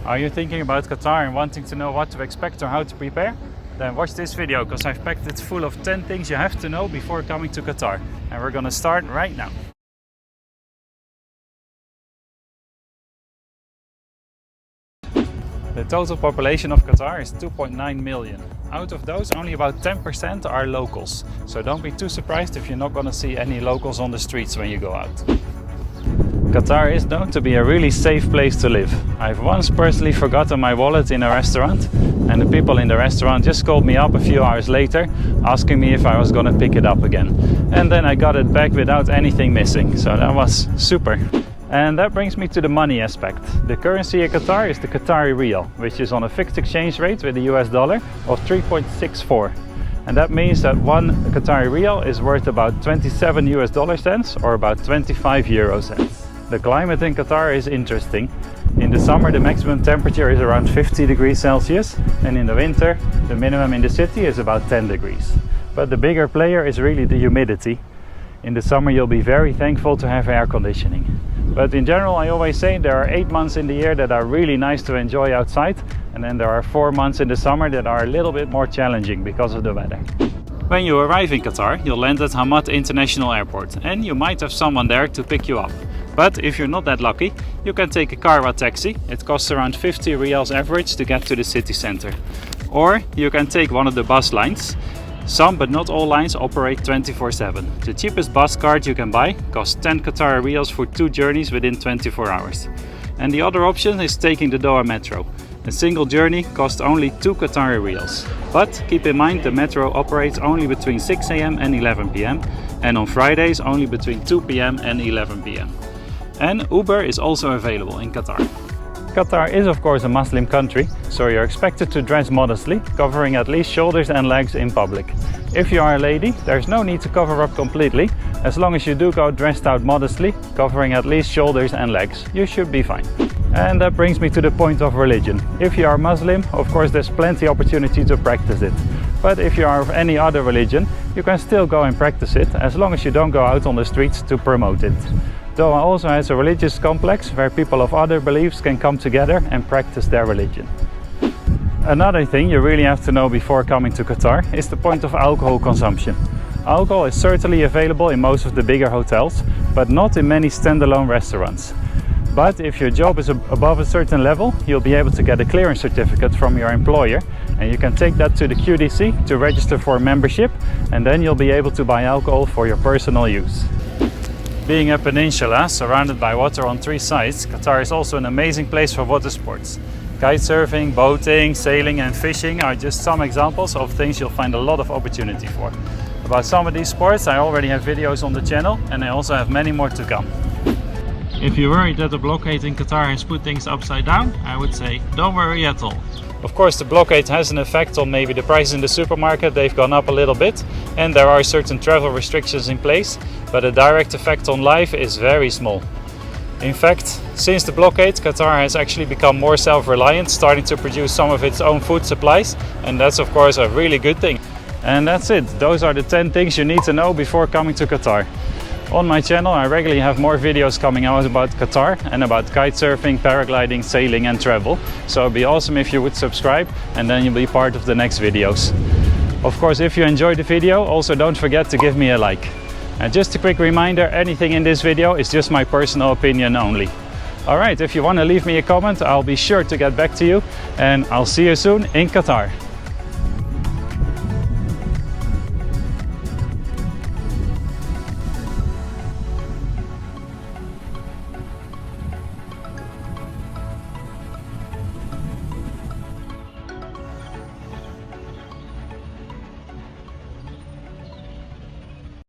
Are you thinking about Qatar and wanting to know what to expect or how to prepare? Then watch this video, because I've packed it full of 10 things you have to know before coming to Qatar. And we're gonna start right now. The total population of Qatar is 2.9 million. Out of those, only about 10% are locals. So don't be too surprised if you're not gonna see any locals on the streets when you go out. Qatar is known to be a really safe place to live. I've once personally forgotten my wallet in a restaurant, and the people in the restaurant just called me up a few hours later asking me if I was gonna pick it up again. And then I got it back without anything missing, so that was super. And that brings me to the money aspect. The currency in Qatar is the Qatari rial, which is on a fixed exchange rate with the US dollar of 3.64. And that means that one Qatari rial is worth about 27 US dollar cents or about 25 euro cents. The climate in Qatar is interesting. In the summer the maximum temperature is around 50 degrees Celsius, and in the winter the minimum in the city is about 10 degrees. But the bigger player is really the humidity. In the summer you'll be very thankful to have air conditioning. But in general, I always say there are 8 months in the year that are really nice to enjoy outside, and then there are 4 months in the summer that are a little bit more challenging because of the weather. When you arrive in Qatar, you'll land at Hamad International Airport, and you might have someone there to pick you up. But if you're not that lucky, you can take a Carwa taxi. It costs around 50 riyals average to get to the city center. Or you can take one of the bus lines. Some but not all lines operate 24/7. The cheapest bus card you can buy costs 10 Qatari riyals for 2 journeys within 24 hours. And the other option is taking the Doha metro. A single journey costs only 2 Qatari riyals. But keep in mind the metro operates only between 6 AM and 11 PM, and on Fridays only between 2 PM and 11 PM. And Uber is also available in Qatar. Qatar is of course a Muslim country, so you're expected to dress modestly, covering at least shoulders and legs in public. If you are a lady, there's no need to cover up completely. As long as you do go dressed out modestly, covering at least shoulders and legs, you should be fine. And that brings me to the point of religion. If you are Muslim, of course there's plenty opportunity to practice it. But if you are of any other religion, you can still go and practice it, as long as you don't go out on the streets to promote it. Doha also has a religious complex where people of other beliefs can come together and practice their religion. Another thing you really have to know before coming to Qatar is the point of alcohol consumption. Alcohol is certainly available in most of the bigger hotels, but not in many standalone restaurants. But if your job is above a certain level, you'll be able to get a clearance certificate from your employer, and you can take that to the QDC to register for a membership, and then you'll be able to buy alcohol for your personal use. Being a peninsula surrounded by water on 3 sides, Qatar is also an amazing place for water sports. Kitesurfing, boating, sailing and fishing are just some examples of things you'll find a lot of opportunity for. About some of these sports I already have videos on the channel, and I also have many more to come. If you're worried that the blockade in Qatar has put things upside down, I would say don't worry at all. Of course the blockade has an effect on maybe the prices in the supermarket. They've gone up a little bit, and there are certain travel restrictions in place, but the direct effect on life is very small. In fact, since the blockade, Qatar has actually become more self-reliant, starting to produce some of its own food supplies, and that's of course a really good thing. And that's it. Those are the 10 things you need to know before coming to Qatar. On my channel I regularly have more videos coming out about Qatar and about kitesurfing, paragliding, sailing and travel. So it'd be awesome if you would subscribe, and then you'll be part of the next videos. Of course, if you enjoyed the video, also don't forget to give me a like. And just a quick reminder, anything in this video is just my personal opinion only. Alright, if you want to leave me a comment, I'll be sure to get back to you, and I'll see you soon in Qatar.